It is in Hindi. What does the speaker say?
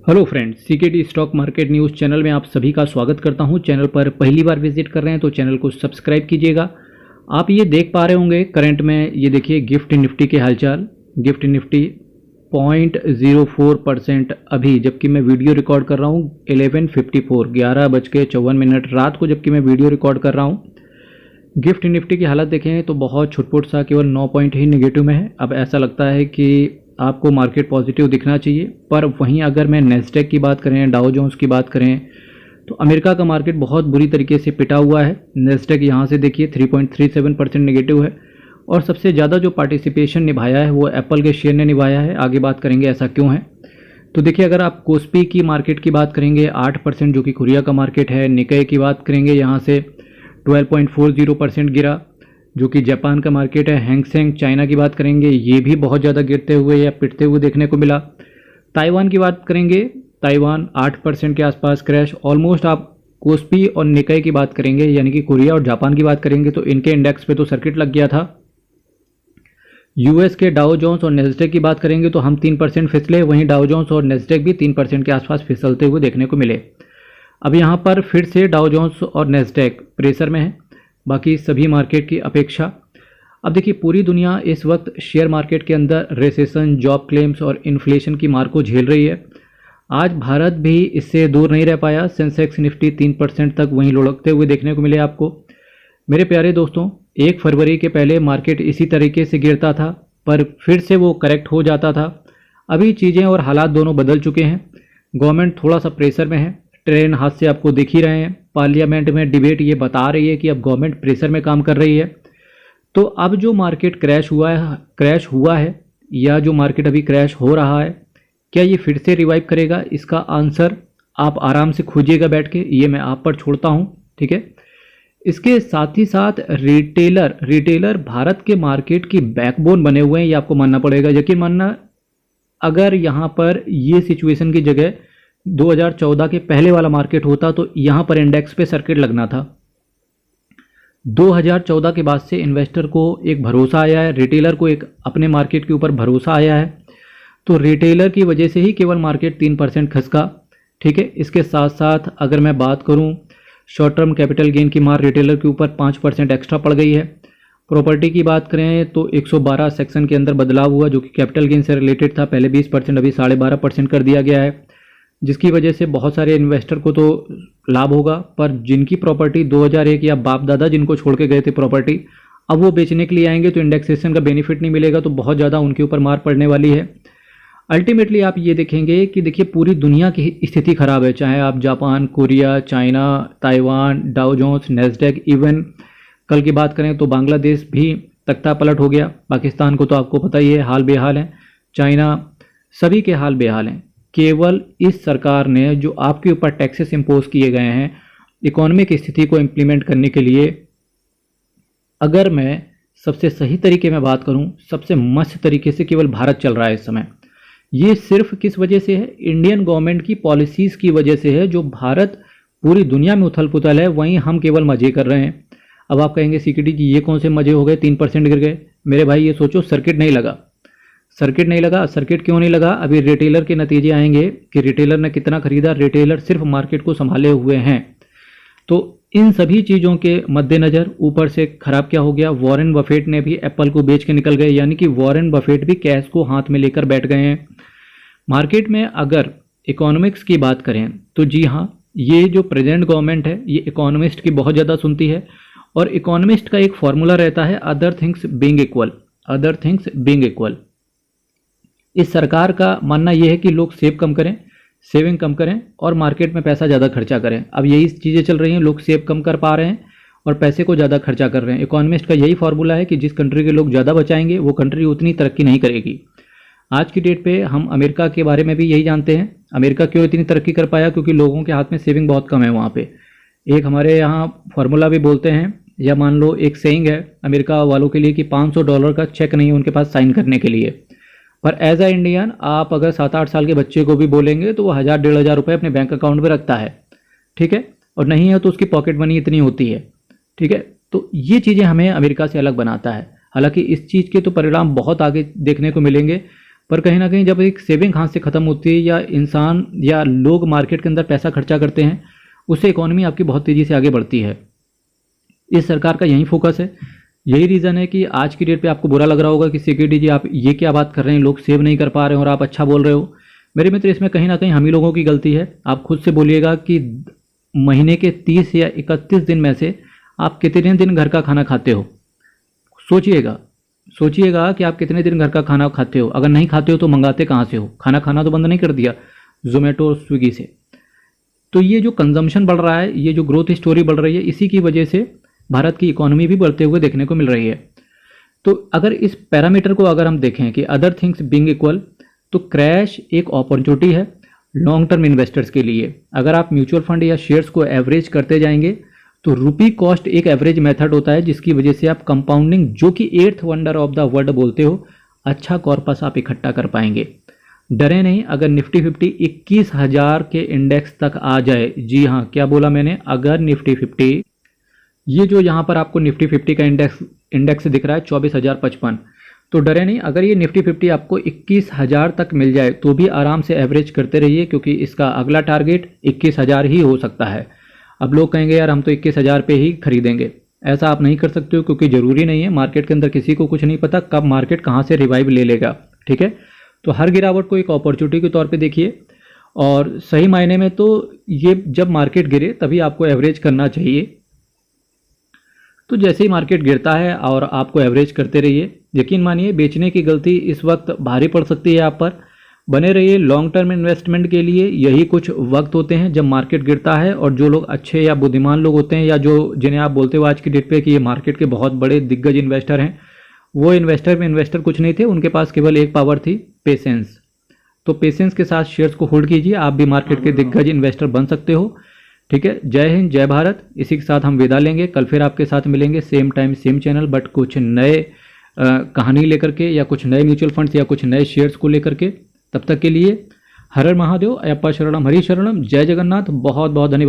Hello friends, CKD stock market news channel में आप सभी का स्वागत करता हूं। चैनल पर पहली बार विजिट कर रहे हैं तो चैनल को सब्सक्राइब कीजिएगा। आप ये देख पा रहे होंगे करंट में, ये देखिए गिफ्ट निफ्टी के हालचाल। गिफ्ट निफ्टी 0.04% अभी, जबकि मैं वीडियो रिकॉर्ड कर रहा हूं 11:54 11:54 रात को, जबकि मैं वीडियो रिकॉर्ड कर रहा हूं। गिफ्ट निफ्टी की हालत देखें तो बहुत छुटपुट सा, केवल 9 पॉइंट ही नेगेटिव में है। अब ऐसा लगता है कि आपको मार्केट पॉजिटिव दिखना चाहिए, पर वहीं अगर मैं नेस्डेक की बात करें, डाउ जोन्स की बात करें, तो अमेरिका का मार्केट बहुत बुरी तरीके से पिटा हुआ है। नेस्डेक यहाँ से देखिए 3.37% नेगेटिव है, और सबसे ज़्यादा जो पार्टिसिपेशन निभाया है वो एप्पल के शेयर ने निभाया है। आगे बात करेंगे ऐसा क्यों है। तो देखिए, अगर आप कोस्पी की मार्केट की बात करेंगे 8%, जो कि कोरिया का मार्केट है। निकाई की बात करेंगे यहाँ से 12.40% गिरा, जो कि जापान का मार्केट है। हैंगसेंग चाइना की बात करेंगे, ये भी बहुत ज़्यादा गिरते हुए या पिटते हुए देखने को मिला। ताइवान की बात करेंगे, ताइवान 8% के आसपास क्रैश। ऑलमोस्ट आप कोस्पी और निकाई की बात करेंगे, यानी कि कोरिया और जापान की बात करेंगे, तो इनके इंडेक्स पे तो सर्किट लग गया था। यूएस के डाउ जोन्स और नेस्डेक की बात करेंगे तो हम 3% फिसले, वहीं डाउ जोन्स और नेस्डेक भी 3% के आसपास फिसलते हुए देखने को मिले। अब यहाँ पर फिर से डाउ जोन्स और नेस्डेक प्रेशर में है बाकी सभी मार्केट की अपेक्षा। अब देखिए, पूरी दुनिया इस वक्त शेयर मार्केट के अंदर रिसेशन, जॉब क्लेम्स और इन्फ्लेशन की मार को झेल रही है। आज भारत भी इससे दूर नहीं रह पाया। सेंसेक्स निफ्टी 3% तक वहीं लुढ़कते हुए देखने को मिले आपको। मेरे प्यारे दोस्तों, 1 फरवरी के पहले मार्केट इसी तरीके से गिरता था, पर फिर से वो करेक्ट हो जाता था। अभी चीज़ें और हालात दोनों बदल चुके हैं। गवर्नमेंट थोड़ा सा प्रेशर में है, ट्रेन हाथ से आपको दिख ही रहे हैं। पार्लियामेंट में डिबेट ये बता रही है कि अब गवर्नमेंट प्रेशर में काम कर रही है। तो अब जो मार्केट क्रैश हुआ है या जो मार्केट अभी क्रैश हो रहा है, क्या ये फिर से रिवाइव करेगा? इसका आंसर आप आराम से खोजिएगा बैठ के, ये मैं आप पर छोड़ता हूँ, ठीक है। इसके साथ ही साथ रिटेलर भारत के मार्केट की बैकबोन बने हुए हैं, ये आपको मानना पड़ेगा। यकीन मानना, अगर यहाँ पर ये सिचुएशन की जगह 2014 के पहले वाला मार्केट होता तो यहाँ पर इंडेक्स पे सर्किट लगना था। 2014 के बाद से इन्वेस्टर को एक भरोसा आया है, रिटेलर को एक अपने मार्केट के ऊपर भरोसा आया है, तो रिटेलर की वजह से ही केवल मार्केट 3% खसका, ठीक है। इसके साथ साथ अगर मैं बात करूं, शॉर्ट टर्म कैपिटल गेन की मार रिटेलर के ऊपर 5% एक्स्ट्रा पड़ गई है। प्रॉपर्टी की बात करें तो 112 सेक्शन के अंदर बदलाव हुआ, जो कि कैपिटल गेन से रिलेटेड था। पहले 20%, अभी 12.5% कर दिया गया है, जिसकी वजह से बहुत सारे इन्वेस्टर को तो लाभ होगा, पर जिनकी प्रॉपर्टी 2001 या बाप दादा जिनको छोड़ के गए थे प्रॉपर्टी, अब वो बेचने के लिए आएंगे तो इंडेक्सेशन का बेनिफिट नहीं मिलेगा, तो बहुत ज़्यादा उनके ऊपर मार पड़ने वाली है। अल्टीमेटली आप ये देखेंगे कि देखिए, पूरी दुनिया की स्थिति खराब है, चाहे आप Japan, Korea, China, Taiwan, Dow Jones, Nasdaq, even कल की बात करें तो बांग्लादेश भी तख्ता पलट हो गया। पाकिस्तान को तो आपको पता ही है, हाल बेहाल है। चाइना, सभी के हाल बेहाल हैं। केवल इस सरकार ने जो आपके ऊपर टैक्सेस इंपोज किए गए हैं इकोनॉमिक स्थिति को इम्प्लीमेंट करने के लिए, अगर मैं सबसे सही तरीके में बात करूं, सबसे मस्त तरीके से केवल भारत चल रहा है इस समय। ये सिर्फ किस वजह से है? इंडियन गवर्नमेंट की पॉलिसीज़ की वजह से है। जो भारत पूरी दुनिया में उथल पुथल है, वहीं हम केवल मजे कर रहे हैं। अब आप कहेंगे सीकेडी जी, ये कौन से मजे हो गए, 3% गिर गए? मेरे भाई, ये सोचो, सर्किट नहीं लगा। सर्किट क्यों नहीं लगा? अभी रिटेलर के नतीजे आएंगे कि रिटेलर ने कितना खरीदा। रिटेलर सिर्फ मार्केट को संभाले हुए हैं। तो इन सभी चीज़ों के मद्देनज़र ऊपर से खराब क्या हो गया, वॉरेन बफेट ने भी एप्पल को बेच के निकल गए, यानी कि वॉरेन बफेट भी कैश को हाथ में लेकर बैठ गए हैं मार्केट में। अगर इकोनॉमिक्स की बात करें तो जी हाँ, ये जो प्रेजेंट गवर्नमेंट है ये इकोनॉमिस्ट की बहुत ज़्यादा सुनती है, और इकोनॉमिस्ट का एक फॉर्मूला रहता है, अदर थिंग्स बीइंग इक्वल। इस सरकार का मानना यह है कि लोग सेविंग कम करें और मार्केट में पैसा ज़्यादा खर्चा करें। अब यही चीज़ें चल रही हैं, लोग सेव कम कर पा रहे हैं और पैसे को ज़्यादा खर्चा कर रहे हैं। इकोनॉमिस्ट का यही फार्मूला है कि जिस कंट्री के लोग ज़्यादा बचाएंगे वो कंट्री उतनी तरक्की नहीं करेगी। आज की डेट पे हम अमेरिका के बारे में भी यही जानते हैं। अमेरिका क्यों इतनी तरक्की कर पाया? क्योंकि लोगों के हाथ में सेविंग बहुत कम है वहाँ पे। एक हमारे यहाँ फार्मूला भी बोलते हैं, या मान लो एक सेइंग है अमेरिका वालों के लिए कि $500 का चेक नहीं है उनके पास साइन करने के लिए। पर एज अ इंडियन आप अगर 7-8 साल के बच्चे को भी बोलेंगे तो वो 1000-1500 रुपये अपने बैंक अकाउंट में रखता है, ठीक है, और नहीं है तो उसकी पॉकेट मनी इतनी होती है, ठीक है। तो ये चीज़ें हमें अमेरिका से अलग बनाता है। हालांकि इस चीज़ के तो परिणाम बहुत आगे देखने को मिलेंगे। पर कहीं ना कहीं जब एक सेविंग हाथ से ख़त्म होती है या इंसान या लोग मार्केट के अंदर पैसा खर्चा करते हैं, उससे इकोनॉमी आपकी बहुत तेज़ी से आगे बढ़ती है। इस सरकार का यही फोकस है, यही रीज़न है कि आज की डेट पे आपको बुरा लग रहा होगा कि सिक्योरिटी जी आप ये क्या बात कर रहे हैं, लोग सेव नहीं कर पा रहे हैं और आप अच्छा बोल रहे हो। मेरे मित्र, इसमें कहीं ना कहीं हम ही लोगों की गलती है। आप खुद से बोलिएगा कि महीने के 30 या 31 दिन में से आप कितने दिन घर का खाना खाते हो। सोचिएगा कि आप कितने दिन घर का खाना खाते हो। अगर नहीं खाते हो तो मंगाते कहाँ से हो? खाना खाना तो बंद नहीं कर दिया जोमेटो और स्विगी से। तो ये जो कंजम्पशन बढ़ रहा है, ये जो ग्रोथ स्टोरी बढ़ रही है, इसी की वजह से भारत की इकोनॉमी भी बढ़ते हुए देखने को मिल रही है। तो अगर इस पैरामीटर को अगर हम देखें कि अदर थिंग्स बीइंग इक्वल, तो क्रैश एक अपॉर्चुनिटी है लॉन्ग टर्म इन्वेस्टर्स के लिए। अगर आप म्यूचुअल फंड या शेयर्स को एवरेज करते जाएंगे तो रुपी कॉस्ट एक एवरेज मेथड होता है जिसकी वजह से आप कंपाउंडिंग, जो कि 8th wonder of the world बोलते हो, अच्छा कॉर्पस आप इकट्ठा कर पाएंगे। डरे नहीं अगर निफ्टी 50 21,000 के इंडेक्स तक आ जाए। जी हाँ, क्या बोला मैंने? अगर निफ्टी 50, ये जो यहाँ पर आपको निफ्टी 50 का इंडेक्स दिख रहा है 24,055, तो डरे नहीं, अगर ये निफ्टी 50 आपको 21,000 तक मिल जाए तो भी आराम से एवरेज करते रहिए, क्योंकि इसका अगला टारगेट 21,000 ही हो सकता है। अब लोग कहेंगे यार हम तो 21,000 पे ही खरीदेंगे। ऐसा आप नहीं कर सकते हो, क्योंकि ज़रूरी नहीं है। मार्केट के अंदर किसी को कुछ नहीं पता कब मार्केट कहाँ से रिवाइव ले लेगा। ठीक है, तो हर गिरावट को एक अपॉर्चुनिटी के तौर पे देखिए, और सही मायने में तो ये जब मार्केट गिरे तभी आपको एवरेज करना चाहिए। तो जैसे ही मार्केट गिरता है और आपको एवरेज करते रहिए। यकीन मानिए बेचने की गलती इस वक्त भारी पड़ सकती है आप पर। बने रहिए लॉन्ग टर्म इन्वेस्टमेंट के लिए। यही कुछ वक्त होते हैं जब मार्केट गिरता है, और जो लोग अच्छे या बुद्धिमान लोग होते हैं, या जो जिन्हें आप बोलते हो आज की डेट पे कि ये मार्केट के बहुत बड़े दिग्गज इन्वेस्टर हैं, वो इन्वेस्टर कुछ नहीं थे, उनके पास केवल एक पावर थी, पेशेंस। तो पेशेंस के साथ शेयर्स को होल्ड कीजिए, आप भी मार्केट के दिग्गज इन्वेस्टर बन सकते हो। ठीक है, जय हिंद, जय भारत। इसी के साथ हम विदा लेंगे। कल फिर आपके साथ मिलेंगे, same time same channel, but कुछ नए कहानी लेकर के, या कुछ नए म्यूचुअल फंड्स या कुछ नए शेयर्स को लेकर के। तब तक के लिए हर हर महादेव, अयप्पा शरणम, हरि शरणम, जय जगन्नाथ। बहुत बहुत धन्यवाद।